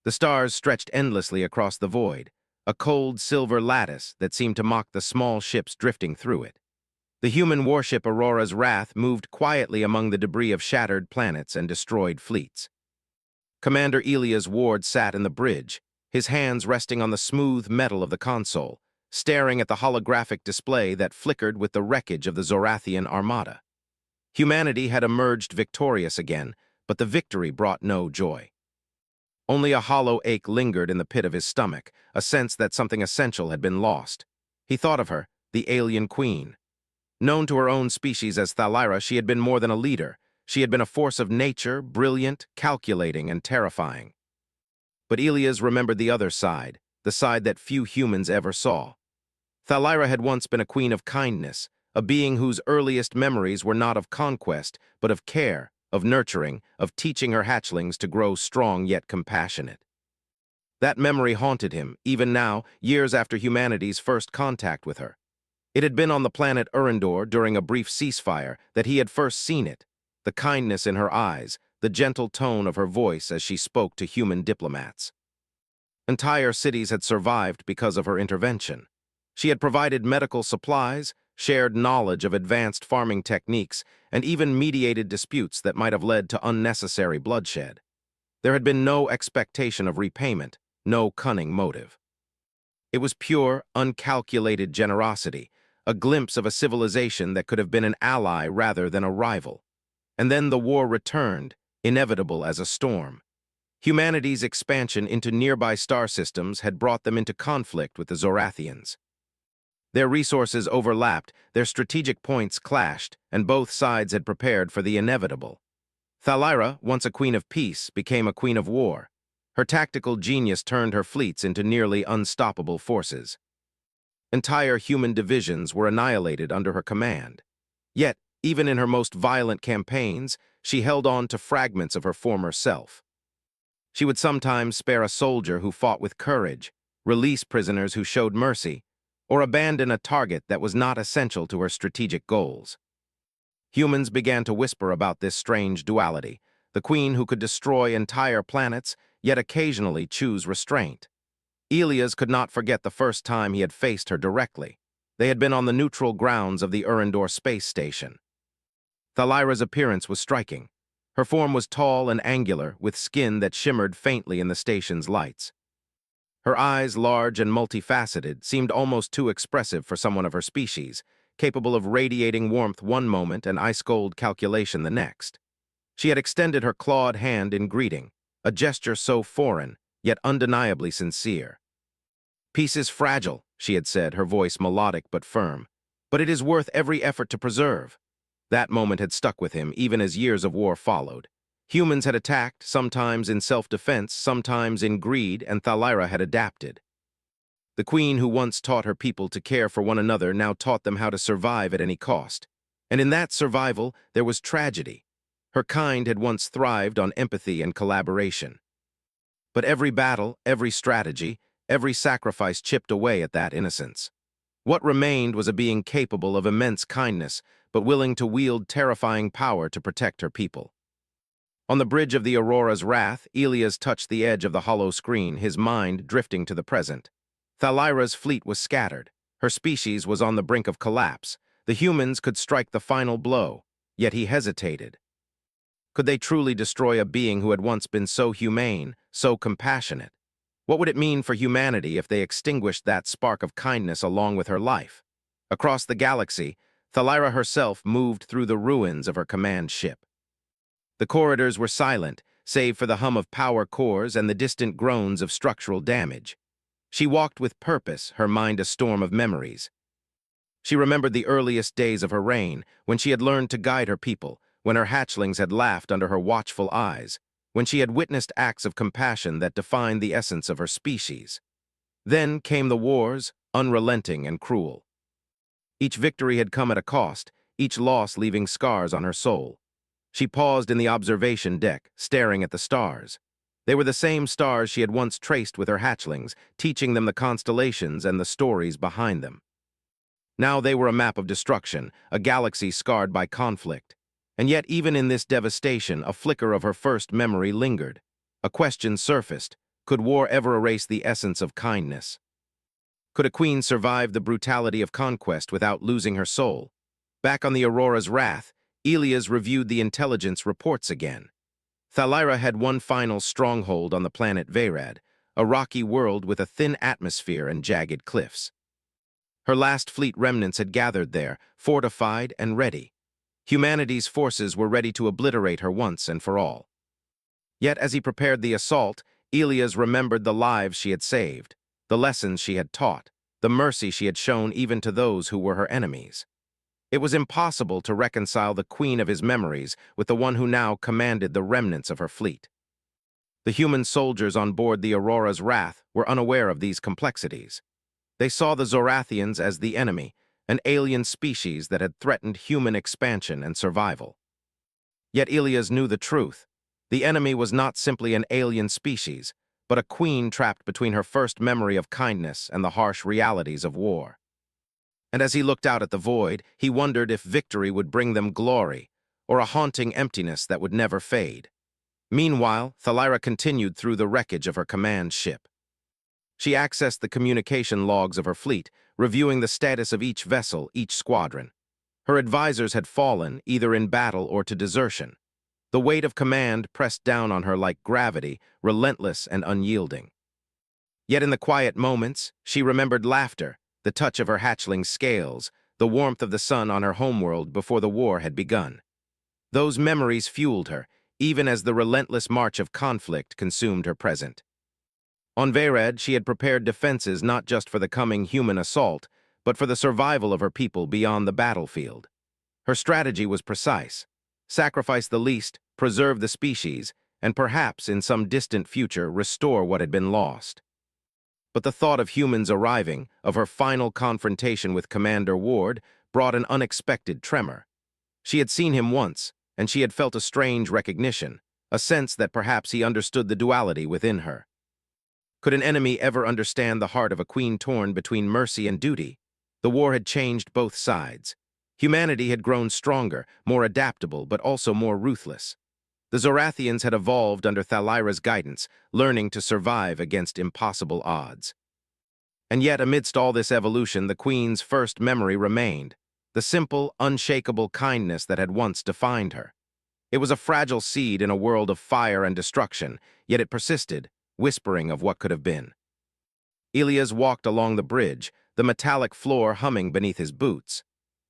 The stars stretched endlessly across the void, a cold silver lattice that seemed to mock the small ships drifting through it. The human warship Aurora's Wrath moved quietly among the debris of shattered planets and destroyed fleets. Commander Elia's ward sat in the bridge, his hands resting on the smooth metal of the console, staring at the holographic display that flickered with the wreckage of the Zorathian armada. Humanity had emerged victorious again, but the victory brought no joy. Only a hollow ache lingered in the pit of his stomach, a sense that something essential had been lost. He thought of her, the alien queen. Known to her own species as Thalira, she had been more than a leader. She had been a force of nature, brilliant, calculating, and terrifying. But Elias remembered the other side, the side that few humans ever saw. Thalira had once been a queen of kindness, a being whose earliest memories were not of conquest, but of care, of nurturing, of teaching her hatchlings to grow strong yet compassionate. That memory haunted him, even now, years after humanity's first contact with her. It had been on the planet Urindor during a brief ceasefire that he had first seen it, the kindness in her eyes, the gentle tone of her voice as she spoke to human diplomats. Entire cities had survived because of her intervention. She had provided medical supplies, shared knowledge of advanced farming techniques, and even mediated disputes that might have led to unnecessary bloodshed. There had been no expectation of repayment, no cunning motive. It was pure, uncalculated generosity, a glimpse of a civilization that could have been an ally rather than a rival. And then the war returned, inevitable as a storm. Humanity's expansion into nearby star systems had brought them into conflict with the Zorathians. Their resources overlapped, their strategic points clashed, and both sides had prepared for the inevitable. Thalira, once a queen of peace, became a queen of war. Her tactical genius turned her fleets into nearly unstoppable forces. Entire human divisions were annihilated under her command. Yet, even in her most violent campaigns, she held on to fragments of her former self. She would sometimes spare a soldier who fought with courage, release prisoners who showed mercy, or abandon a target that was not essential to her strategic goals. Humans began to whisper about this strange duality, the queen who could destroy entire planets, yet occasionally choose restraint. Elias could not forget the first time he had faced her directly. They had been on the neutral grounds of the Urindor space station. Thalira's appearance was striking. Her form was tall and angular, with skin that shimmered faintly in the station's lights. Her eyes, large and multifaceted, seemed almost too expressive for someone of her species, capable of radiating warmth one moment and ice-cold calculation the next. She had extended her clawed hand in greeting, a gesture so foreign, yet undeniably sincere. "Peace is fragile," she had said, her voice melodic but firm, "but it is worth every effort to preserve." That moment had stuck with him, even as years of war followed. Humans had attacked, sometimes in self-defense, sometimes in greed, and Thalira had adapted. The queen who once taught her people to care for one another now taught them how to survive at any cost. And in that survival, there was tragedy. Her kind had once thrived on empathy and collaboration. But every battle, every strategy, every sacrifice chipped away at that innocence. What remained was a being capable of immense kindness, but willing to wield terrifying power to protect her people. On the bridge of the Aurora's Wrath, Elias touched the edge of the hollow screen, his mind drifting to the present. Thalira's fleet was scattered. Her species was on the brink of collapse. The humans could strike the final blow, yet he hesitated. Could they truly destroy a being who had once been so humane, so compassionate? What would it mean for humanity if they extinguished that spark of kindness along with her life? Across the galaxy, Thalira herself moved through the ruins of her command ship. The corridors were silent, save for the hum of power cores and the distant groans of structural damage. She walked with purpose, her mind a storm of memories. She remembered the earliest days of her reign, when she had learned to guide her people, when her hatchlings had laughed under her watchful eyes, when she had witnessed acts of compassion that defined the essence of her species. Then came the wars, unrelenting and cruel. Each victory had come at a cost, each loss leaving scars on her soul. She paused in the observation deck, staring at the stars. They were the same stars she had once traced with her hatchlings, teaching them the constellations and the stories behind them. Now they were a map of destruction, a galaxy scarred by conflict. And yet even in this devastation, a flicker of her first memory lingered. A question surfaced. Could war ever erase the essence of kindness? Could a queen survive the brutality of conquest without losing her soul? Back on the Aurora's wrath, Elias reviewed the intelligence reports again. Thalira had one final stronghold on the planet Vayrad, a rocky world with a thin atmosphere and jagged cliffs. Her last fleet remnants had gathered there, fortified and ready. Humanity's forces were ready to obliterate her once and for all. Yet as he prepared the assault, Elias remembered the lives she had saved, the lessons she had taught, the mercy she had shown even to those who were her enemies. It was impossible to reconcile the queen of his memories with the one who now commanded the remnants of her fleet. The human soldiers on board the Aurora's Wrath were unaware of these complexities. They saw the Zorathians as the enemy, an alien species that had threatened human expansion and survival. Yet Elias knew the truth. The enemy was not simply an alien species, but a queen trapped between her first memory of kindness and the harsh realities of war. And as he looked out at the void, he wondered if victory would bring them glory, or a haunting emptiness that would never fade. Meanwhile, Thalira continued through the wreckage of her command ship. She accessed the communication logs of her fleet, reviewing the status of each vessel, each squadron. Her advisors had fallen, either in battle or to desertion. The weight of command pressed down on her like gravity, relentless and unyielding. Yet in the quiet moments, she remembered laughter, the touch of her hatchling scales, the warmth of the sun on her homeworld before the war had begun. Those memories fueled her, even as the relentless march of conflict consumed her present. On Vayrad, she had prepared defenses not just for the coming human assault, but for the survival of her people beyond the battlefield. Her strategy was precise: sacrifice the least, preserve the species, and perhaps, in some distant future, restore what had been lost. But the thought of humans arriving, of her final confrontation with Commander Ward, brought an unexpected tremor. She had seen him once, and she had felt a strange recognition, a sense that perhaps he understood the duality within her. Could an enemy ever understand the heart of a queen torn between mercy and duty? The war had changed both sides. Humanity had grown stronger, more adaptable, but also more ruthless. The Zorathians had evolved under Thalira's guidance, learning to survive against impossible odds. And yet, amidst all this evolution, the Queen's first memory remained, the simple, unshakable kindness that had once defined her. It was a fragile seed in a world of fire and destruction, yet it persisted, whispering of what could have been. Elias walked along the bridge, the metallic floor humming beneath his boots.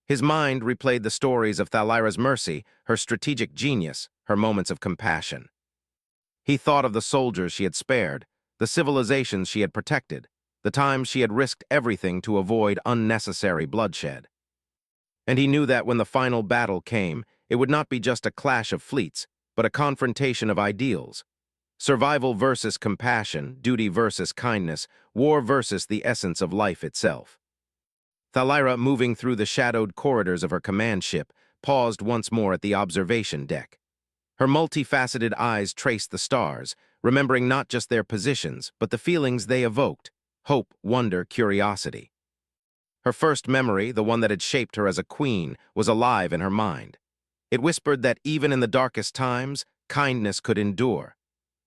His mind replayed the stories of Thalira's mercy, her strategic genius, her moments of compassion. He thought of the soldiers she had spared, the civilizations she had protected, the times she had risked everything to avoid unnecessary bloodshed. And he knew that when the final battle came, it would not be just a clash of fleets, but a confrontation of ideals. Survival versus compassion, duty versus kindness, war versus the essence of life itself. Thalira, moving through the shadowed corridors of her command ship, paused once more at the observation deck. Her multifaceted eyes traced the stars, remembering not just their positions, but the feelings they evoked: hope, wonder, curiosity. Her first memory, the one that had shaped her as a queen, was alive in her mind. It whispered that even in the darkest times, kindness could endure.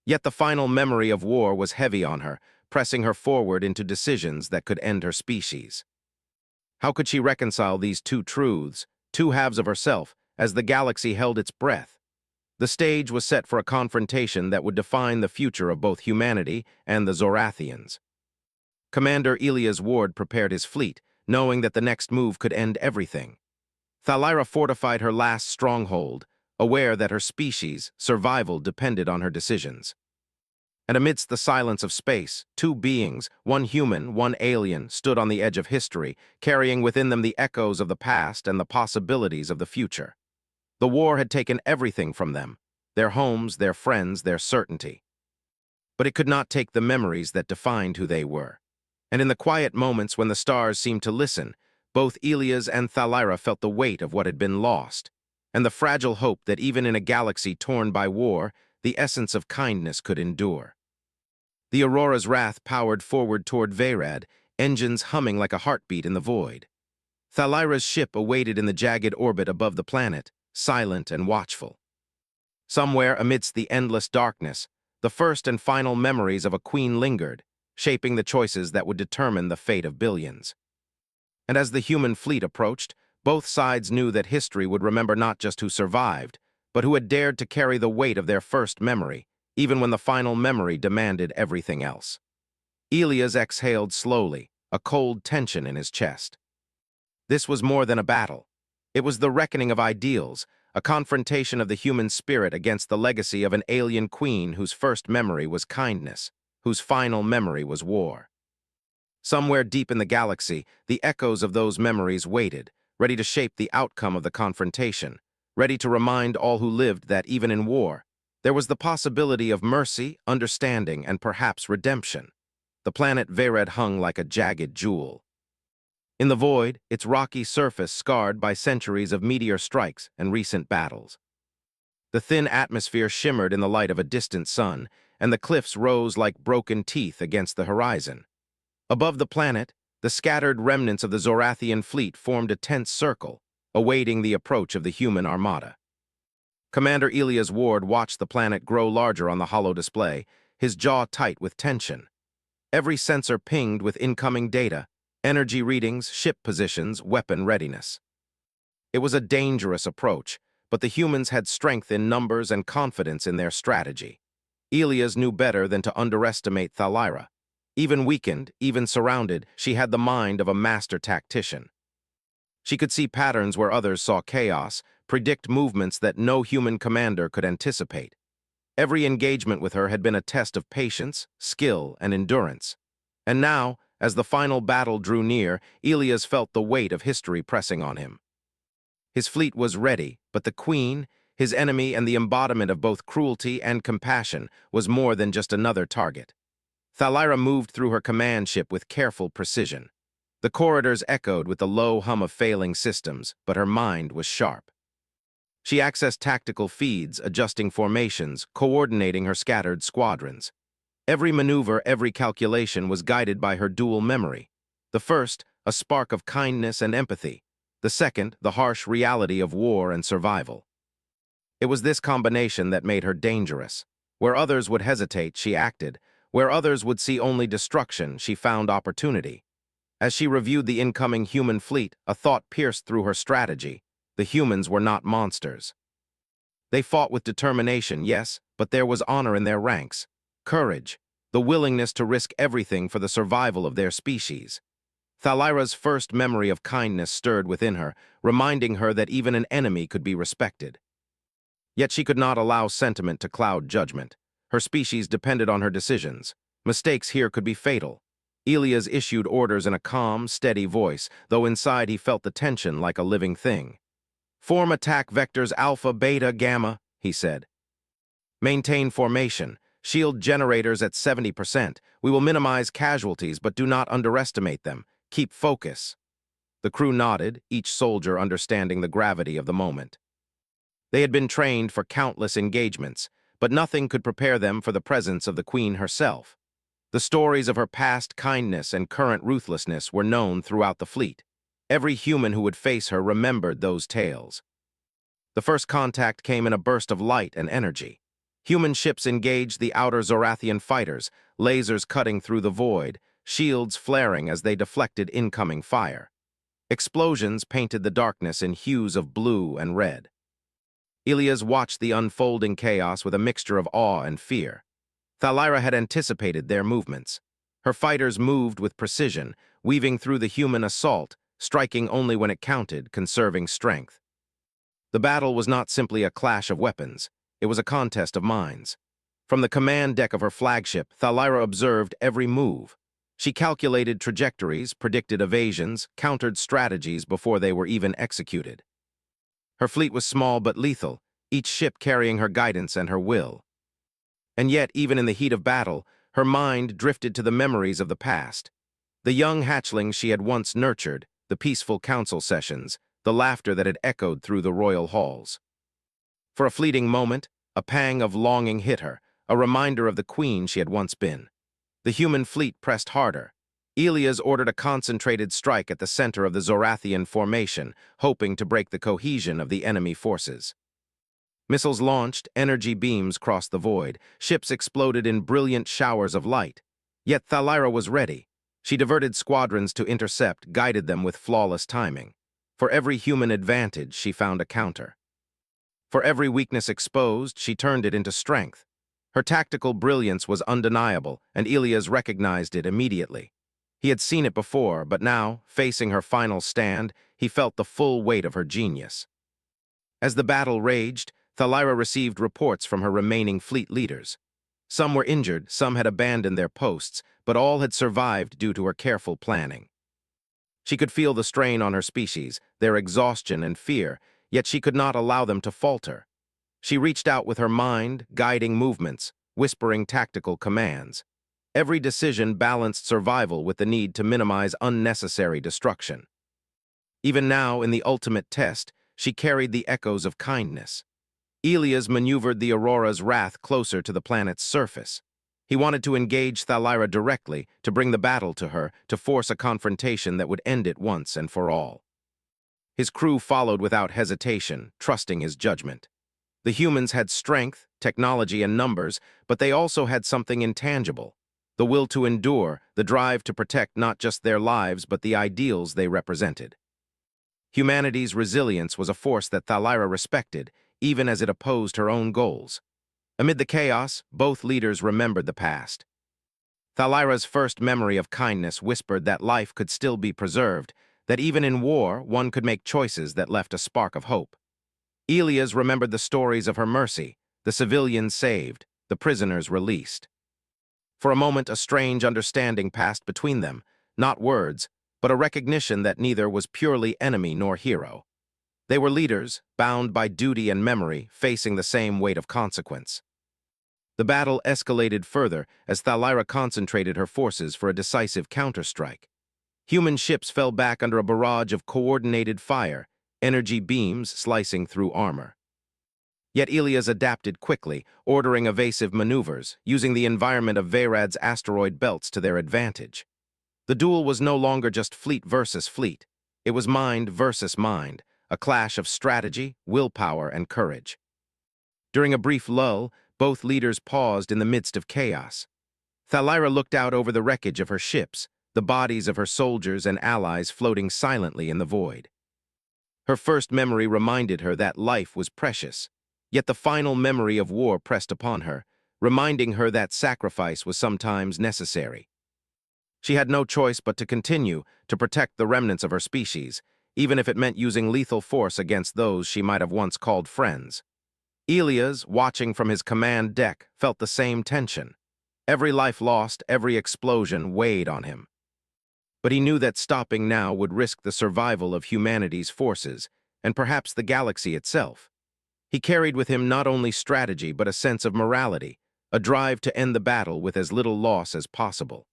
Yet the final memory of war was heavy on her, pressing her forward into decisions that could end her species. How could she reconcile these two truths, two halves of herself, as the galaxy held its breath? The stage was set for a confrontation that would define the future of both humanity and the Zorathians. Commander Elias Ward prepared his fleet, knowing that the next move could end everything. Thalira fortified her last stronghold, aware that her species' survival depended on her decisions. And amidst the silence of space, two beings, one human, one alien, stood on the edge of history, carrying within them the echoes of the past and the possibilities of the future. The war had taken everything from them: their homes, their friends, their certainty. But it could not take the memories that defined who they were. And in the quiet moments when the stars seemed to listen, both Elias and Thalira felt the weight of what had been lost, and the fragile hope that even in a galaxy torn by war, the essence of kindness could endure. The Aurora's Wrath powered forward toward Vayrad, engines humming like a heartbeat in the void. Thalira's ship awaited in the jagged orbit above the planet, silent and watchful. Somewhere amidst the endless darkness, the first and final memories of a queen lingered, shaping the choices that would determine the fate of billions. And as the human fleet approached, both sides knew that history would remember not just who survived, but who had dared to carry the weight of their first memory, even when the final memory demanded everything else. Elias exhaled slowly, a cold tension in his chest. This was more than a battle. It was the reckoning of ideals, a confrontation of the human spirit against the legacy of an alien queen whose first memory was kindness, whose final memory was war. Somewhere deep in the galaxy, the echoes of those memories waited, ready to shape the outcome of the confrontation, ready to remind all who lived that even in war, there was the possibility of mercy, understanding, and perhaps redemption. The planet Vered hung like a jagged jewel. In the void, its rocky surface scarred by centuries of meteor strikes and recent battles. The thin atmosphere shimmered in the light of a distant sun, and the cliffs rose like broken teeth against the horizon. Above the planet, the scattered remnants of the Zorathian fleet formed a tense circle, awaiting the approach of the human armada. Commander Elias Ward watched the planet grow larger on the hollow display, his jaw tight with tension. Every sensor pinged with incoming data, energy readings, ship positions, weapon readiness. It was a dangerous approach, but the humans had strength in numbers and confidence in their strategy. Elias knew better than to underestimate Thalira. Even weakened, even surrounded, she had the mind of a master tactician. She could see patterns where others saw chaos, predict movements that no human commander could anticipate. Every engagement with her had been a test of patience, skill, and endurance. And now, as the final battle drew near, Elias felt the weight of history pressing on him. His fleet was ready, but the Queen, his enemy and the embodiment of both cruelty and compassion, was more than just another target. Thalira moved through her command ship with careful precision. The corridors echoed with the low hum of failing systems, but her mind was sharp. She accessed tactical feeds, adjusting formations, coordinating her scattered squadrons. Every maneuver, every calculation was guided by her dual memory. The first, a spark of kindness and empathy. The second, the harsh reality of war and survival. It was this combination that made her dangerous. Where others would hesitate, she acted. Where others would see only destruction, she found opportunity. As she reviewed the incoming human fleet, a thought pierced through her strategy. The humans were not monsters. They fought with determination, yes, but there was honor in their ranks, courage, the willingness to risk everything for the survival of their species. Thalira's first memory of kindness stirred within her, reminding her that even an enemy could be respected. Yet she could not allow sentiment to cloud judgment. Her species depended on her decisions. Mistakes here could be fatal. Elias issued orders in a calm, steady voice, though inside he felt the tension like a living thing. "Form attack vectors Alpha, Beta, Gamma," he said. "Maintain formation. Shield generators at 70%. We will minimize casualties, but do not underestimate them. Keep focus." The crew nodded, each soldier understanding the gravity of the moment. They had been trained for countless engagements, but nothing could prepare them for the presence of the Queen herself. The stories of her past kindness and current ruthlessness were known throughout the fleet. Every human who would face her remembered those tales. The first contact came in a burst of light and energy. Human ships engaged the outer Zorathian fighters, lasers cutting through the void, shields flaring as they deflected incoming fire. Explosions painted the darkness in hues of blue and red. Elias watched the unfolding chaos with a mixture of awe and fear. Thalira had anticipated their movements. Her fighters moved with precision, weaving through the human assault, striking only when it counted, conserving strength. The battle was not simply a clash of weapons. It was a contest of minds. From the command deck of her flagship, Thalira observed every move. She calculated trajectories, predicted evasions, countered strategies before they were even executed. Her fleet was small but lethal, each ship carrying her guidance and her will. And yet, even in the heat of battle, her mind drifted to the memories of the past. The young hatchlings she had once nurtured, the peaceful council sessions, the laughter that had echoed through the royal halls. For a fleeting moment, a pang of longing hit her, a reminder of the queen she had once been. The human fleet pressed harder. Elias ordered a concentrated strike at the center of the Zorathian formation, hoping to break the cohesion of the enemy forces. Missiles launched, energy beams crossed the void, ships exploded in brilliant showers of light. Yet Thalira was ready. She diverted squadrons to intercept, guided them with flawless timing. For every human advantage, she found a counter. For every weakness exposed, she turned it into strength. Her tactical brilliance was undeniable, and Elias recognized it immediately. He had seen it before, but now, facing her final stand, he felt the full weight of her genius. As the battle raged, Thalira received reports from her remaining fleet leaders. Some were injured, some had abandoned their posts, but all had survived due to her careful planning. She could feel the strain on her species, their exhaustion and fear, yet she could not allow them to falter. She reached out with her mind, guiding movements, whispering tactical commands. Every decision balanced survival with the need to minimize unnecessary destruction. Even now, in the ultimate test, she carried the echoes of kindness. Elias maneuvered the Aurora's wrath closer to the planet's surface. He wanted to engage Thalira directly, to bring the battle to her, to force a confrontation that would end it once and for all. His crew followed without hesitation, trusting his judgment. The humans had strength, technology, and numbers, but they also had something intangible: the will to endure, the drive to protect not just their lives but the ideals they represented. Humanity's resilience was a force that Thalira respected, even as it opposed her own goals. Amid the chaos, both leaders remembered the past. Thalira's first memory of kindness whispered that life could still be preserved, that even in war, one could make choices that left a spark of hope. Elias remembered the stories of her mercy, the civilians saved, the prisoners released. For a moment, a strange understanding passed between them, not words, but a recognition that neither was purely enemy nor hero. They were leaders, bound by duty and memory, facing the same weight of consequence. The battle escalated further as Thalira concentrated her forces for a decisive counterstrike. Human ships fell back under a barrage of coordinated fire, energy beams slicing through armor. Yet Elias adapted quickly, ordering evasive maneuvers, using the environment of Veyrad's asteroid belts to their advantage. The duel was no longer just fleet versus fleet. It was mind versus mind, a clash of strategy, willpower, and courage. During a brief lull, both leaders paused in the midst of chaos. Thalira looked out over the wreckage of her ships, the bodies of her soldiers and allies floating silently in the void. Her first memory reminded her that life was precious, yet the final memory of war pressed upon her, reminding her that sacrifice was sometimes necessary. She had no choice but to continue to protect the remnants of her species, even if it meant using lethal force against those she might have once called friends. Elias, watching from his command deck, felt the same tension. Every life lost, every explosion weighed on him. But he knew that stopping now would risk the survival of humanity's forces, and perhaps the galaxy itself. He carried with him not only strategy but a sense of morality, a drive to end the battle with as little loss as possible.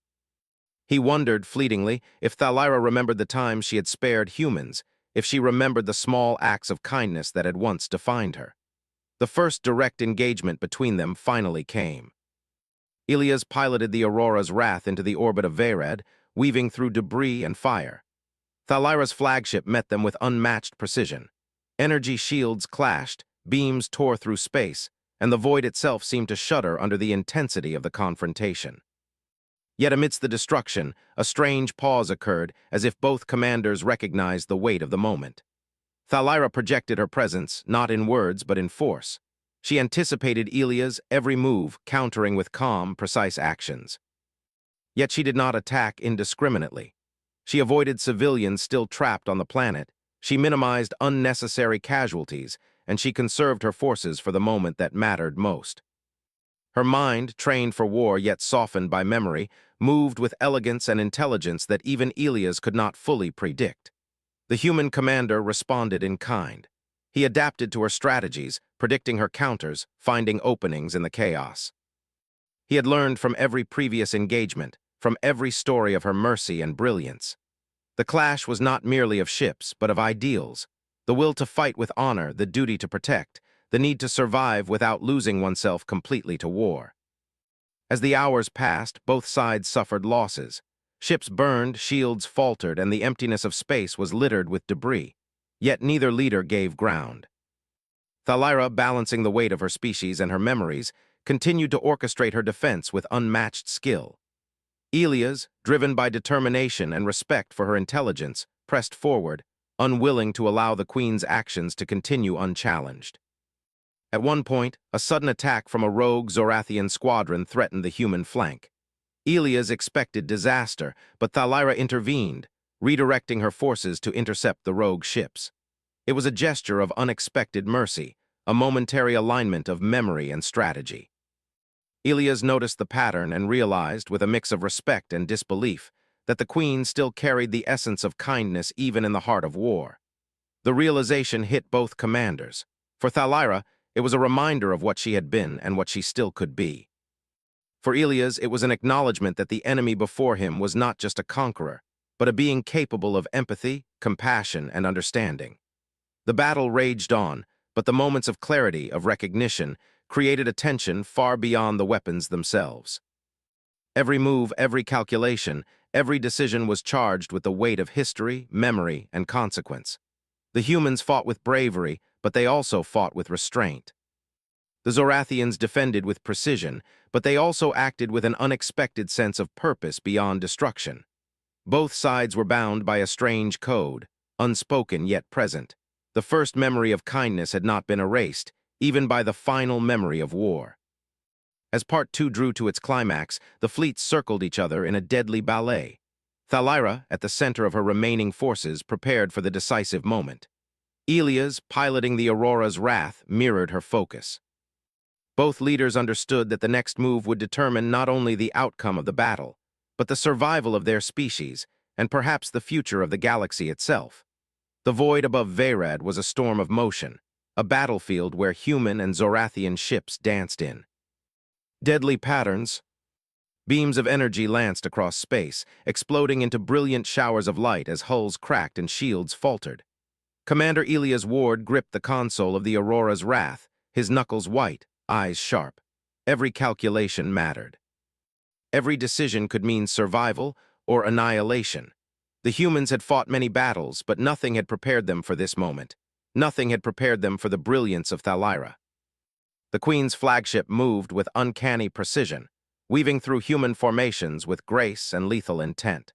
He wondered, fleetingly, if Thalira remembered the times she had spared humans, if she remembered the small acts of kindness that had once defined her. The first direct engagement between them finally came. Elias piloted the Aurora's wrath into the orbit of Veyrad, weaving through debris and fire. Thalira's flagship met them with unmatched precision. Energy shields clashed, beams tore through space, and the void itself seemed to shudder under the intensity of the confrontation. Yet amidst the destruction, a strange pause occurred, as if both commanders recognized the weight of the moment. Thalira projected her presence, not in words but in force. She anticipated Elias' every move, countering with calm, precise actions. Yet she did not attack indiscriminately. She avoided civilians still trapped on the planet, she minimized unnecessary casualties, and she conserved her forces for the moment that mattered most. Her mind, trained for war yet softened by memory, moved with elegance and intelligence that even Elias could not fully predict. The human commander responded in kind. He adapted to her strategies, predicting her counters, finding openings in the chaos. He had learned from every previous engagement, from every story of her mercy and brilliance. The clash was not merely of ships, but of ideals: the will to fight with honor, the duty to protect, the need to survive without losing oneself completely to war. As the hours passed, both sides suffered losses. Ships burned, shields faltered, and the emptiness of space was littered with debris. Yet neither leader gave ground. Thalira, balancing the weight of her species and her memories, continued to orchestrate her defense with unmatched skill. Elias, driven by determination and respect for her intelligence, pressed forward, unwilling to allow the Queen's actions to continue unchallenged. At one point, a sudden attack from a rogue Zorathian squadron threatened the human flank. Elias expected disaster, but Thalira intervened, redirecting her forces to intercept the rogue ships. It was a gesture of unexpected mercy, a momentary alignment of memory and strategy. Elias noticed the pattern and realized, with a mix of respect and disbelief, that the Queen still carried the essence of kindness even in the heart of war. The realization hit both commanders. For Thalira, it was a reminder of what she had been and what she still could be. For Elias, it was an acknowledgement that the enemy before him was not just a conqueror, but a being capable of empathy, compassion, and understanding. The battle raged on, but the moments of clarity, of recognition, created a tension far beyond the weapons themselves. Every move, every calculation, every decision was charged with the weight of history, memory, and consequence. The humans fought with bravery, but they also fought with restraint. The Zorathians defended with precision, but they also acted with an unexpected sense of purpose beyond destruction. Both sides were bound by a strange code, unspoken yet present. The first memory of kindness had not been erased, even by the final memory of war. As Part 2 drew to its climax, the fleets circled each other in a deadly ballet. Thalira, at the center of her remaining forces, prepared for the decisive moment. Elias, piloting the Aurora's wrath, mirrored her focus. Both leaders understood that the next move would determine not only the outcome of the battle, but the survival of their species, and perhaps the future of the galaxy itself. The void above Vayrad was a storm of motion, a battlefield where human and Zorathian ships danced in. Deadly patterns, beams of energy lanced across space, exploding into brilliant showers of light as hulls cracked and shields faltered. Commander Elias Ward gripped the console of the Aurora's wrath, his knuckles white, eyes sharp. Every calculation mattered. Every decision could mean survival or annihilation. The humans had fought many battles, but nothing had prepared them for this moment. Nothing had prepared them for the brilliance of Thalira. The Queen's flagship moved with uncanny precision, weaving through human formations with grace and lethal intent.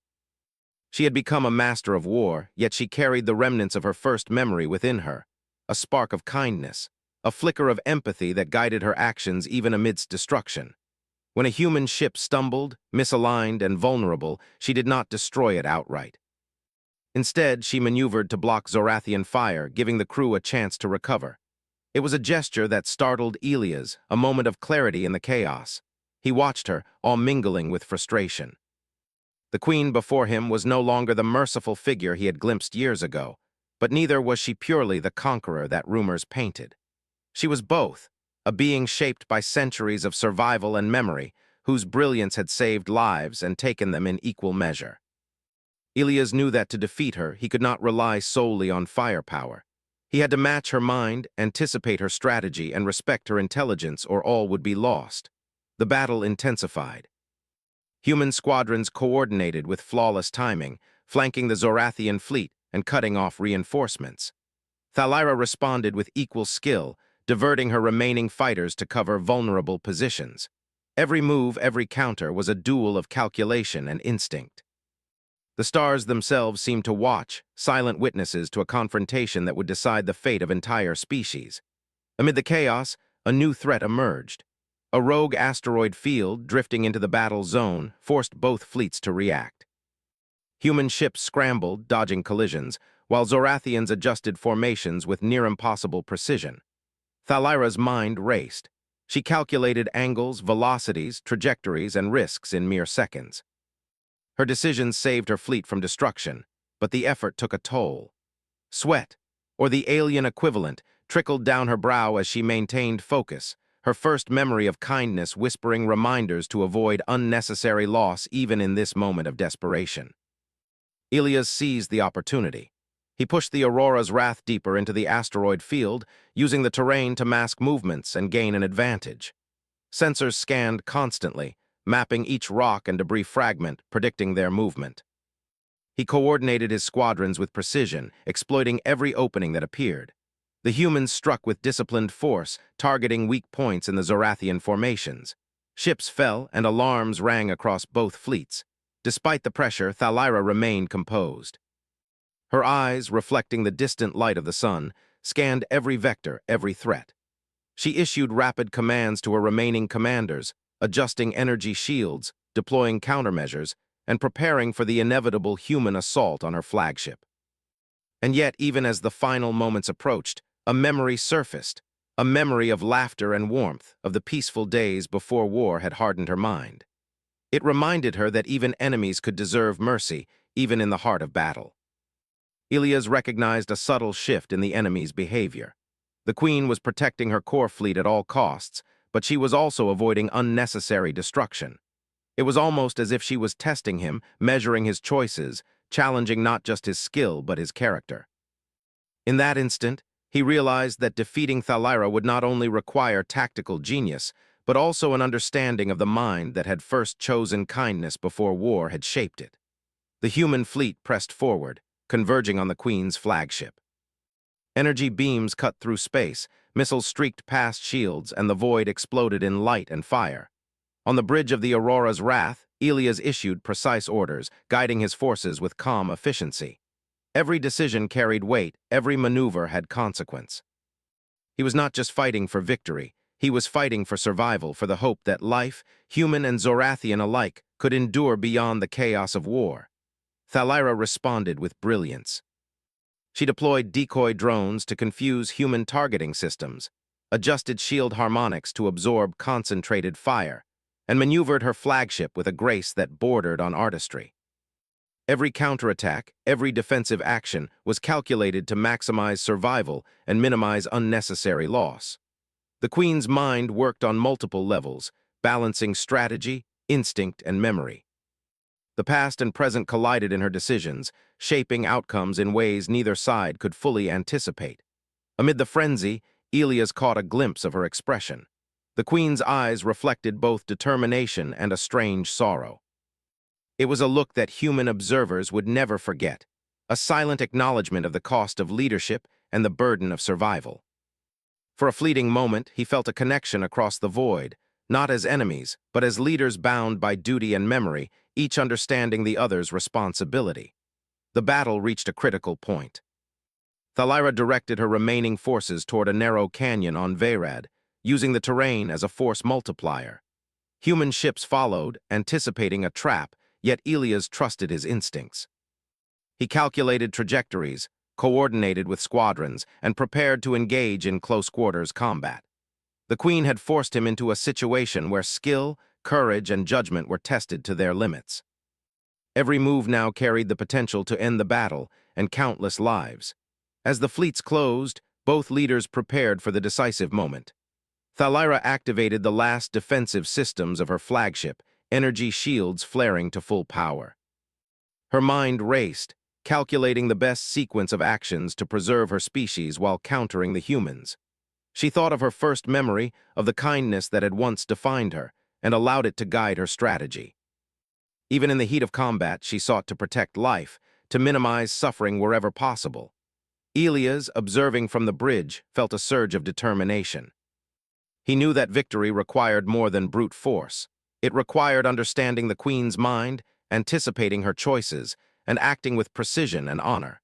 She had become a master of war, yet she carried the remnants of her first memory within her, a spark of kindness, a flicker of empathy that guided her actions even amidst destruction. When a human ship stumbled, misaligned, and vulnerable, she did not destroy it outright. Instead, she maneuvered to block Zorathian fire, giving the crew a chance to recover. It was a gesture that startled Elias, a moment of clarity in the chaos. He watched her, all mingling with frustration. The Queen before him was no longer the merciful figure he had glimpsed years ago, but neither was she purely the conqueror that rumors painted. She was both, a being shaped by centuries of survival and memory, whose brilliance had saved lives and taken them in equal measure. Elias knew that to defeat her, he could not rely solely on firepower. He had to match her mind, anticipate her strategy, and respect her intelligence, or all would be lost. The battle intensified. Human squadrons coordinated with flawless timing, flanking the Zorathian fleet and cutting off reinforcements. Thalira responded with equal skill, diverting her remaining fighters to cover vulnerable positions. Every move, every counter was a duel of calculation and instinct. The stars themselves seemed to watch, silent witnesses to a confrontation that would decide the fate of entire species. Amid the chaos, a new threat emerged. A rogue asteroid field, drifting into the battle zone, forced both fleets to react. Human ships scrambled, dodging collisions, while Zorathians adjusted formations with near-impossible precision. Thalira's mind raced. She calculated angles, velocities, trajectories, and risks in mere seconds. Her decisions saved her fleet from destruction, but the effort took a toll. Sweat, or the alien equivalent, trickled down her brow as she maintained focus, her first memory of kindness whispering reminders to avoid unnecessary loss even in this moment of desperation. Elias seized the opportunity. He pushed the Aurora's wrath deeper into the asteroid field, using the terrain to mask movements and gain an advantage. Sensors scanned constantly, mapping each rock and debris fragment, predicting their movement. He coordinated his squadrons with precision, exploiting every opening that appeared. The humans struck with disciplined force, targeting weak points in the Zorathian formations. Ships fell and alarms rang across both fleets. Despite the pressure, Thalira remained composed. Her eyes, reflecting the distant light of the sun, scanned every vector, every threat. She issued rapid commands to her remaining commanders, adjusting energy shields, deploying countermeasures, and preparing for the inevitable human assault on her flagship. And yet, even as the final moments approached, a memory surfaced, a memory of laughter and warmth, of the peaceful days before war had hardened her mind. It reminded her that even enemies could deserve mercy, even in the heart of battle. Ilias recognized a subtle shift in the enemy's behavior. The Queen was protecting her core fleet at all costs, but she was also avoiding unnecessary destruction. It was almost as if she was testing him, measuring his choices, challenging not just his skill but his character. In that instant, he realized that defeating Thalira would not only require tactical genius, but also an understanding of the mind that had first chosen kindness before war had shaped it. The human fleet pressed forward, converging on the Queen's flagship. Energy beams cut through space, missiles streaked past shields, and the void exploded in light and fire. On the bridge of the Aurora's Wrath, Ilias issued precise orders, guiding his forces with calm efficiency. Every decision carried weight, every maneuver had consequence. He was not just fighting for victory, he was fighting for survival, for the hope that life, human and Zorathian alike, could endure beyond the chaos of war. Thalira responded with brilliance. She deployed decoy drones to confuse human targeting systems, adjusted shield harmonics to absorb concentrated fire, and maneuvered her flagship with a grace that bordered on artistry. Every counterattack, every defensive action was calculated to maximize survival and minimize unnecessary loss. The Queen's mind worked on multiple levels, balancing strategy, instinct, and memory. The past and present collided in her decisions, shaping outcomes in ways neither side could fully anticipate. Amid the frenzy, Ilias caught a glimpse of her expression. The Queen's eyes reflected both determination and a strange sorrow. It was a look that human observers would never forget, a silent acknowledgement of the cost of leadership and the burden of survival. For a fleeting moment, he felt a connection across the void, not as enemies, but as leaders bound by duty and memory, each understanding the other's responsibility. The battle reached a critical point. Thalira directed her remaining forces toward a narrow canyon on Vayrad, using the terrain as a force multiplier. Human ships followed, anticipating a trap, yet Ilias trusted his instincts. He calculated trajectories, coordinated with squadrons, and prepared to engage in close-quarters combat. The Queen had forced him into a situation where skill, courage, and judgment were tested to their limits. Every move now carried the potential to end the battle and countless lives. As the fleets closed, both leaders prepared for the decisive moment. Thalira activated the last defensive systems of her flagship, energy shields flaring to full power. Her mind raced, calculating the best sequence of actions to preserve her species while countering the humans. She thought of her first memory, of the kindness that had once defined her, and allowed it to guide her strategy. Even in the heat of combat, she sought to protect life, to minimize suffering wherever possible. Ilias, observing from the bridge, felt a surge of determination. He knew that victory required more than brute force. It required understanding the Queen's mind, anticipating her choices, and acting with precision and honor.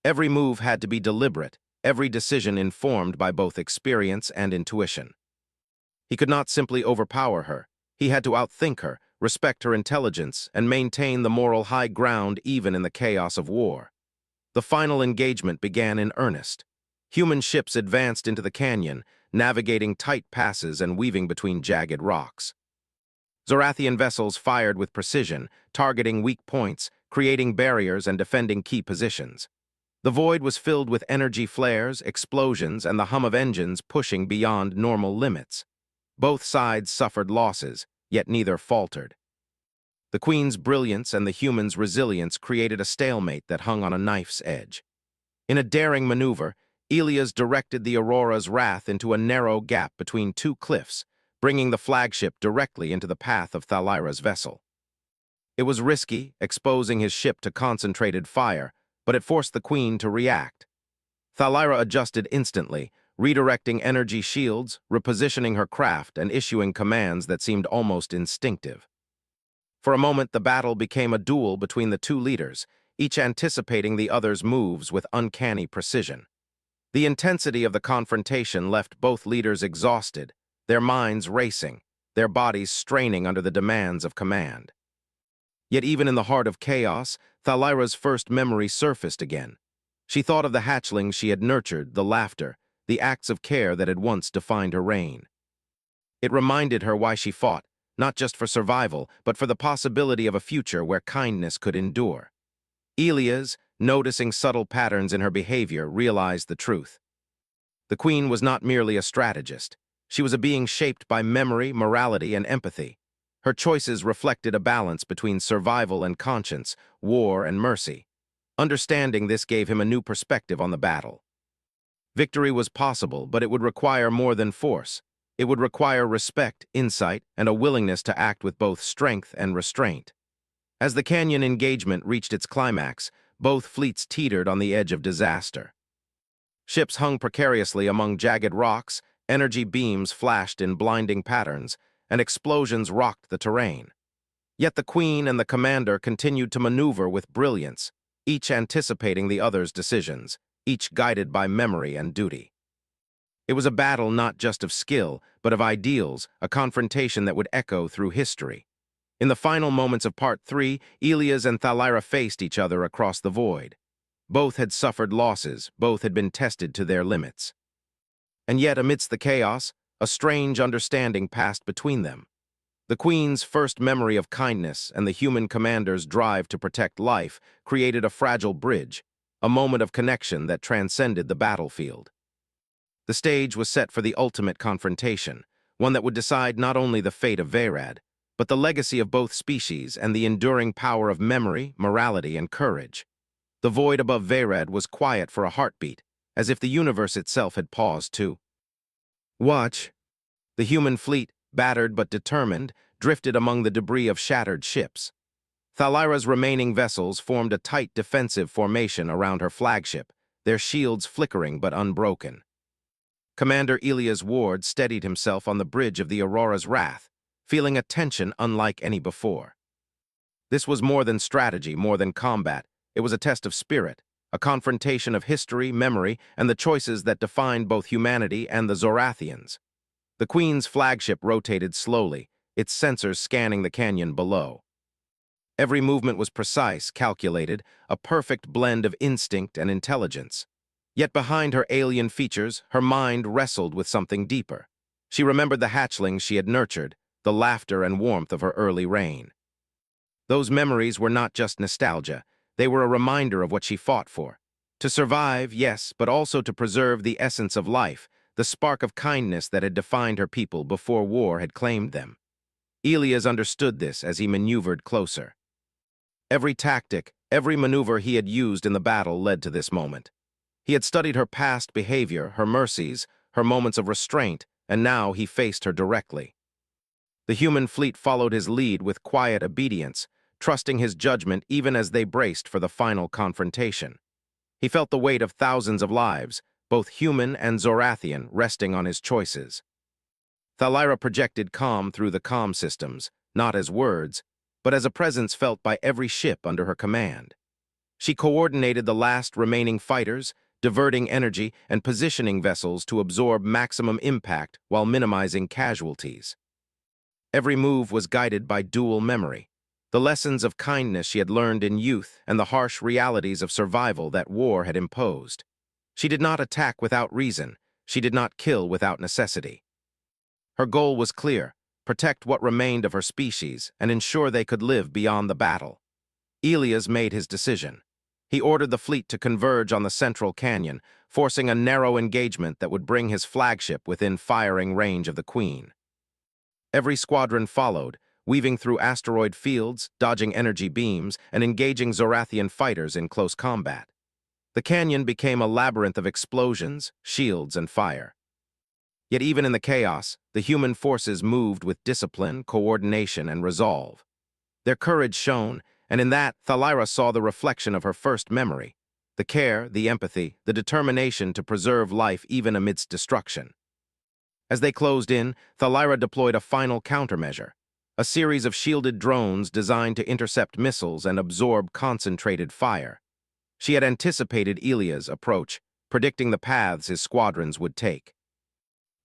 Every move had to be deliberate, every decision informed by both experience and intuition. He could not simply overpower her. He had to outthink her, respect her intelligence, and maintain the moral high ground even in the chaos of war. The final engagement began in earnest. Human ships advanced into the canyon, navigating tight passes and weaving between jagged rocks. Zorathian vessels fired with precision, targeting weak points, creating barriers and defending key positions. The void was filled with energy flares, explosions, and the hum of engines pushing beyond normal limits. Both sides suffered losses, yet neither faltered. The Queen's brilliance and the humans' resilience created a stalemate that hung on a knife's edge. In a daring maneuver, Ilias directed the Aurora's Wrath into a narrow gap between two cliffs, bringing the flagship directly into the path of Thalira's vessel. It was risky, exposing his ship to concentrated fire, but it forced the Queen to react. Thalira adjusted instantly, redirecting energy shields, repositioning her craft, and issuing commands that seemed almost instinctive. For a moment, the battle became a duel between the two leaders, each anticipating the other's moves with uncanny precision. The intensity of the confrontation left both leaders exhausted, their minds racing, their bodies straining under the demands of command. Yet even in the heart of chaos, Thalira's first memory surfaced again. She thought of the hatchlings she had nurtured, the laughter, the acts of care that had once defined her reign. It reminded her why she fought, not just for survival, but for the possibility of a future where kindness could endure. Elias, noticing subtle patterns in her behavior, realized the truth. The queen was not merely a strategist. She was a being shaped by memory, morality, and empathy. Her choices reflected a balance between survival and conscience, war and mercy. Understanding this gave him a new perspective on the battle. Victory was possible, but it would require more than force. It would require respect, insight, and a willingness to act with both strength and restraint. As the canyon engagement reached its climax, both fleets teetered on the edge of disaster. Ships hung precariously among jagged rocks, energy beams flashed in blinding patterns, and explosions rocked the terrain. Yet the queen and the commander continued to maneuver with brilliance, each anticipating the other's decisions, each guided by memory and duty. It was a battle not just of skill, but of ideals, a confrontation that would echo through history. In the final moments of Part 3, Elias and Thalira faced each other across the void. Both had suffered losses, both had been tested to their limits. And yet, amidst the chaos, a strange understanding passed between them. The Queen's first memory of kindness and the human commander's drive to protect life created a fragile bridge, a moment of connection that transcended the battlefield. The stage was set for the ultimate confrontation, one that would decide not only the fate of Vayrad, but the legacy of both species and the enduring power of memory, morality, and courage. The void above Vayrad was quiet for a heartbeat, as if the universe itself had paused too. Watch. The human fleet, battered but determined, drifted among the debris of shattered ships. Thalira's remaining vessels formed a tight defensive formation around her flagship, their shields flickering but unbroken. Commander Elias Ward steadied himself on the bridge of the Aurora's Wrath, feeling a tension unlike any before. This was more than strategy, more than combat. It was a test of spirit, a confrontation of history, memory, and the choices that defined both humanity and the Zorathians. The Queen's flagship rotated slowly, its sensors scanning the canyon below. Every movement was precise, calculated, a perfect blend of instinct and intelligence. Yet behind her alien features, her mind wrestled with something deeper. She remembered the hatchlings she had nurtured, the laughter and warmth of her early reign. Those memories were not just nostalgia, they were a reminder of what she fought for. To survive, yes, but also to preserve the essence of life, the spark of kindness that had defined her people before war had claimed them. Elias understood this as he maneuvered closer. Every tactic, every maneuver he had used in the battle led to this moment. He had studied her past behavior, her mercies, her moments of restraint, and now he faced her directly. The human fleet followed his lead with quiet obedience, trusting his judgment even as they braced for the final confrontation. He felt the weight of thousands of lives, both human and Zorathian, resting on his choices. Thalira projected calm through the comm systems, not as words, but as a presence felt by every ship under her command. She coordinated the last remaining fighters, diverting energy and positioning vessels to absorb maximum impact while minimizing casualties. Every move was guided by dual memory, the lessons of kindness she had learned in youth and the harsh realities of survival that war had imposed. She did not attack without reason. She did not kill without necessity. Her goal was clear: protect what remained of her species and ensure they could live beyond the battle. Elias made his decision. He ordered the fleet to converge on the central canyon, forcing a narrow engagement that would bring his flagship within firing range of the Queen. Every squadron followed, weaving through asteroid fields, dodging energy beams, and engaging Zorathian fighters in close combat. The canyon became a labyrinth of explosions, shields, and fire. Yet even in the chaos, the human forces moved with discipline, coordination, and resolve. Their courage shone, and in that, Thalira saw the reflection of her first memory. The care, the empathy, the determination to preserve life even amidst destruction. As they closed in, Thalira deployed a final countermeasure, a series of shielded drones designed to intercept missiles and absorb concentrated fire. She had anticipated Elia's approach, predicting the paths his squadrons would take.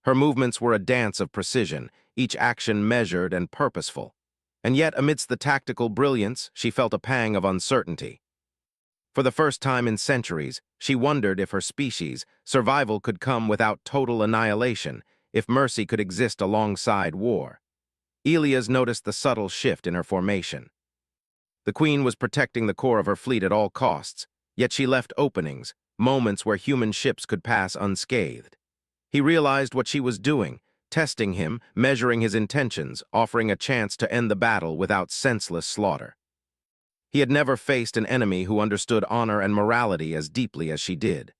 Her movements were a dance of precision, each action measured and purposeful. And yet, amidst the tactical brilliance, she felt a pang of uncertainty. For the first time in centuries, she wondered if her species' survival could come without total annihilation, if mercy could exist alongside war. Elias noticed the subtle shift in her formation. The Queen was protecting the core of her fleet at all costs, yet she left openings, moments where human ships could pass unscathed. He realized what she was doing, testing him, measuring his intentions, offering a chance to end the battle without senseless slaughter. He had never faced an enemy who understood honor and morality as deeply as she did.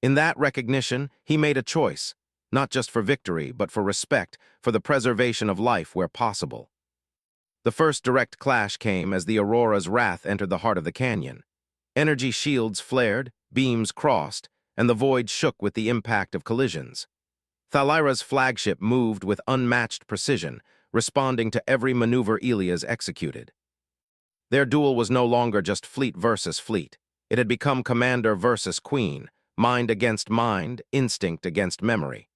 In that recognition, he made a choice, not just for victory, but for respect, for the preservation of life where possible. The first direct clash came as the Aurora's wrath entered the heart of the canyon. Energy shields flared, beams crossed, and the void shook with the impact of collisions. Thalira's flagship moved with unmatched precision, responding to every maneuver Elias executed. Their duel was no longer just fleet versus fleet. It had become commander versus queen, mind against mind, instinct against memory.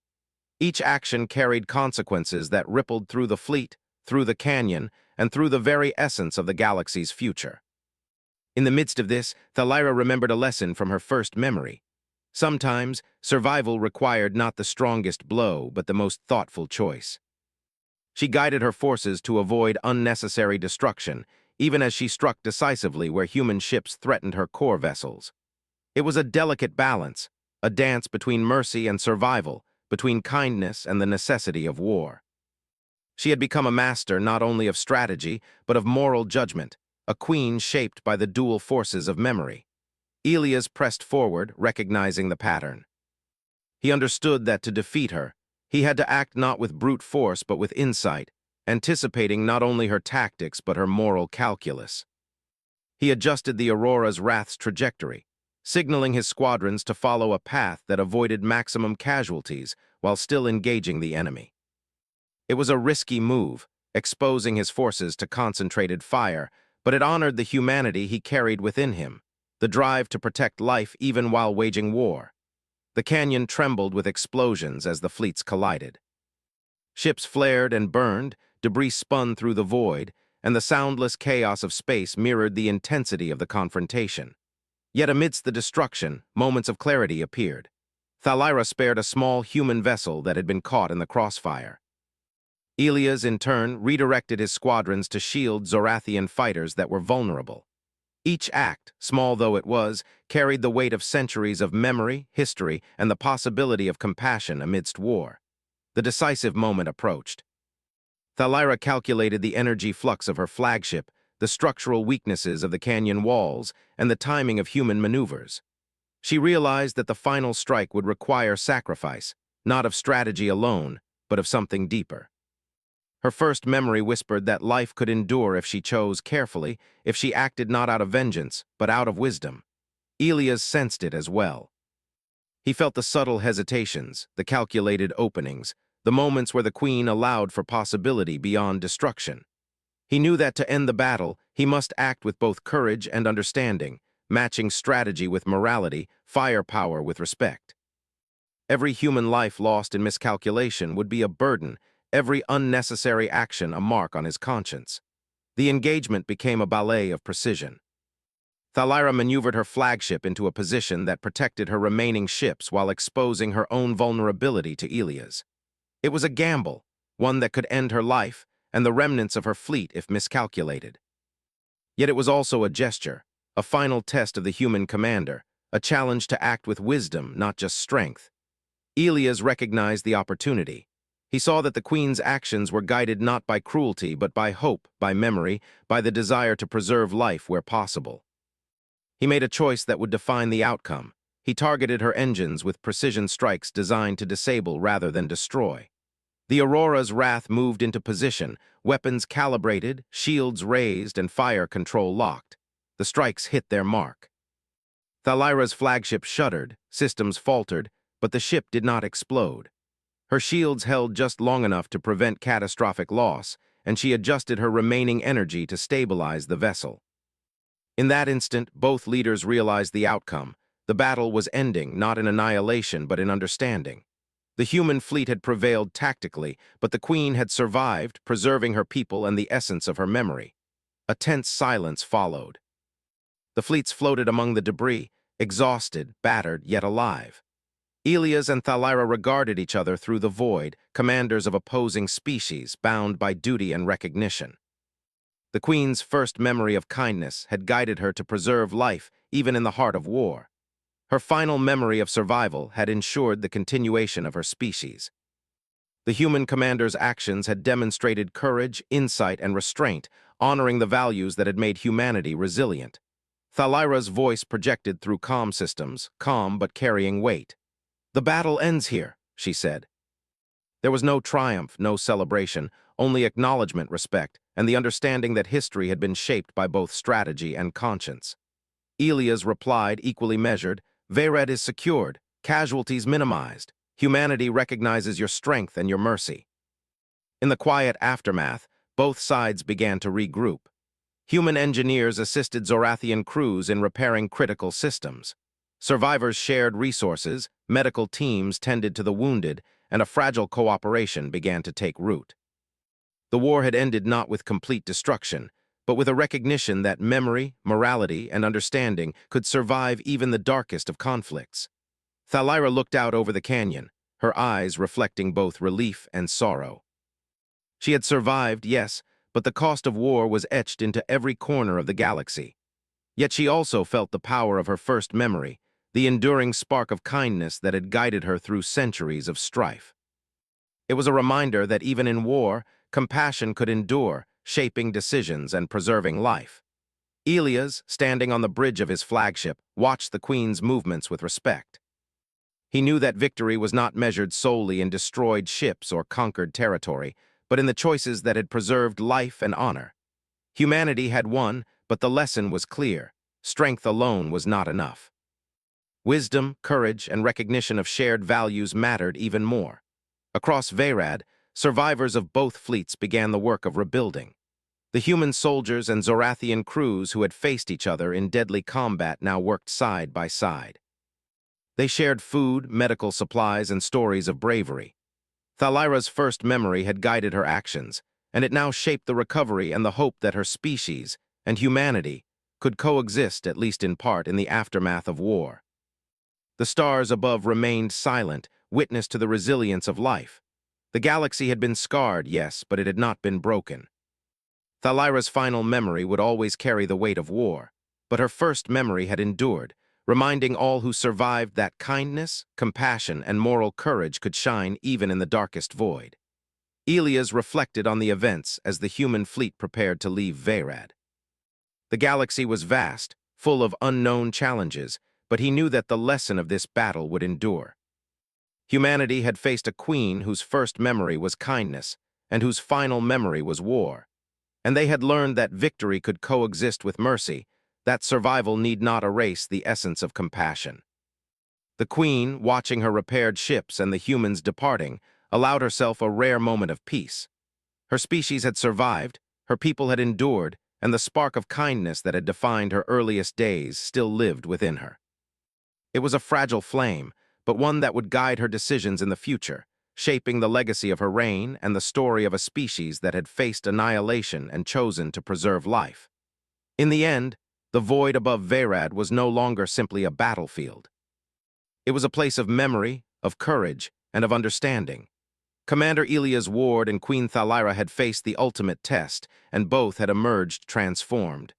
Each action carried consequences that rippled through the fleet, through the canyon, and through the very essence of the galaxy's future. In the midst of this, Thalira remembered a lesson from her first memory. Sometimes, survival required not the strongest blow, but the most thoughtful choice. She guided her forces to avoid unnecessary destruction, even as she struck decisively where human ships threatened her core vessels. It was a delicate balance, a dance between mercy and survival, between kindness and the necessity of war. She had become a master not only of strategy, but of moral judgment, a queen shaped by the dual forces of memory. Elias pressed forward, recognizing the pattern. He understood that to defeat her, he had to act not with brute force but with insight, anticipating not only her tactics but her moral calculus. He adjusted the Aurora's wrath's trajectory, signaling his squadrons to follow a path that avoided maximum casualties while still engaging the enemy. It was a risky move, exposing his forces to concentrated fire, but it honored the humanity he carried within him, the drive to protect life even while waging war. The canyon trembled with explosions as the fleets collided. Ships flared and burned, debris spun through the void, and the soundless chaos of space mirrored the intensity of the confrontation. Yet amidst the destruction, moments of clarity appeared. Thalira spared a small human vessel that had been caught in the crossfire. Elias, in turn, redirected his squadrons to shield Zorathian fighters that were vulnerable. Each act, small though it was, carried the weight of centuries of memory, history, and the possibility of compassion amidst war. The decisive moment approached. Thalira calculated the energy flux of her flagship, the structural weaknesses of the canyon walls, and the timing of human maneuvers. She realized that the final strike would require sacrifice, not of strategy alone, but of something deeper. Her first memory whispered that life could endure if she chose carefully, if she acted not out of vengeance, but out of wisdom. Elias sensed it as well. He felt the subtle hesitations, the calculated openings, the moments where the queen allowed for possibility beyond destruction. He knew that to end the battle, he must act with both courage and understanding, matching strategy with morality, firepower with respect. Every human life lost in miscalculation would be a burden, every unnecessary action a mark on his conscience. The engagement became a ballet of precision. Thalira maneuvered her flagship into a position that protected her remaining ships while exposing her own vulnerability to Elias. It was a gamble, one that could end her life and the remnants of her fleet if miscalculated. Yet it was also a gesture, a final test of the human commander, a challenge to act with wisdom, not just strength. Elias recognized the opportunity. He saw that the queen's actions were guided not by cruelty, but by hope, by memory, by the desire to preserve life where possible. He made a choice that would define the outcome. He targeted her engines with precision strikes designed to disable rather than destroy. The Aurora's wrath moved into position, weapons calibrated, shields raised, and fire control locked. The strikes hit their mark. Thalira's flagship shuddered, systems faltered, but the ship did not explode. Her shields held just long enough to prevent catastrophic loss, and she adjusted her remaining energy to stabilize the vessel. In that instant, both leaders realized the outcome. The battle was ending, not in annihilation, but in understanding. The human fleet had prevailed tactically, but the Queen had survived, preserving her people and the essence of her memory. A tense silence followed. The fleets floated among the debris, exhausted, battered, yet alive. Elias and Thalira regarded each other through the void, commanders of opposing species, bound by duty and recognition. The Queen's first memory of kindness had guided her to preserve life, even in the heart of war. Her final memory of survival had ensured the continuation of her species. The human commander's actions had demonstrated courage, insight, and restraint, honoring the values that had made humanity resilient. Thalira's voice projected through comm systems, calm but carrying weight. "The battle ends here," she said. There was no triumph, no celebration, only acknowledgement, respect, and the understanding that history had been shaped by both strategy and conscience. Elias replied, equally measured, "Veyred is secured, casualties minimized. Humanity recognizes your strength and your mercy." In the quiet aftermath, both sides began to regroup. Human engineers assisted Zorathian crews in repairing critical systems. Survivors shared resources, medical teams tended to the wounded, and a fragile cooperation began to take root. The war had ended not with complete destruction, but with a recognition that memory, morality, and understanding could survive even the darkest of conflicts. Thalira looked out over the canyon, her eyes reflecting both relief and sorrow. She had survived, yes, but the cost of war was etched into every corner of the galaxy. Yet she also felt the power of her first memory, the enduring spark of kindness that had guided her through centuries of strife. It was a reminder that even in war, compassion could endure, shaping decisions and preserving life. Elias, standing on the bridge of his flagship, watched the Queen's movements with respect. He knew that victory was not measured solely in destroyed ships or conquered territory, but in the choices that had preserved life and honor. Humanity had won, but the lesson was clear. Strength alone was not enough. Wisdom, courage, and recognition of shared values mattered even more. Across Veyred, survivors of both fleets began the work of rebuilding. The human soldiers and Zorathian crews who had faced each other in deadly combat now worked side by side. They shared food, medical supplies, and stories of bravery. Thalira's first memory had guided her actions, and it now shaped the recovery and the hope that her species, and humanity, could coexist, at least in part, in the aftermath of war. The stars above remained silent, witness to the resilience of life. The galaxy had been scarred, yes, but it had not been broken. Thalira's final memory would always carry the weight of war, but her first memory had endured, reminding all who survived that kindness, compassion, and moral courage could shine even in the darkest void. Elias reflected on the events as the human fleet prepared to leave Veyred. The galaxy was vast, full of unknown challenges, but he knew that the lesson of this battle would endure. Humanity had faced a queen whose first memory was kindness, and whose final memory was war. And they had learned that victory could coexist with mercy, that survival need not erase the essence of compassion. The Queen, watching her repaired ships and the humans departing, allowed herself a rare moment of peace. Her species had survived, her people had endured, and the spark of kindness that had defined her earliest days still lived within her. It was a fragile flame, but one that would guide her decisions in the future, shaping the legacy of her reign and the story of a species that had faced annihilation and chosen to preserve life. In the end, the void above Veyred was no longer simply a battlefield. It was a place of memory, of courage, and of understanding. Commander Elias Ward and Queen Thalira had faced the ultimate test, and both had emerged transformed.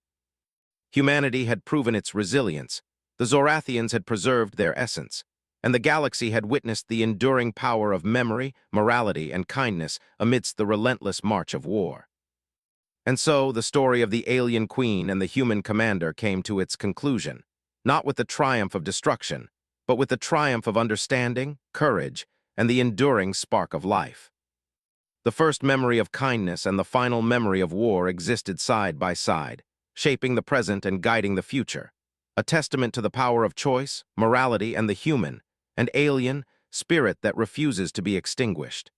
Humanity had proven its resilience, the Zorathians had preserved their essence, and the galaxy had witnessed the enduring power of memory, morality, and kindness amidst the relentless march of war. And so, the story of the alien queen and the human commander came to its conclusion, not with the triumph of destruction, but with the triumph of understanding, courage, and the enduring spark of life. The first memory of kindness and the final memory of war existed side by side, shaping the present and guiding the future. a testament to the power of choice, morality, and the human, an alien spirit that refuses to be extinguished.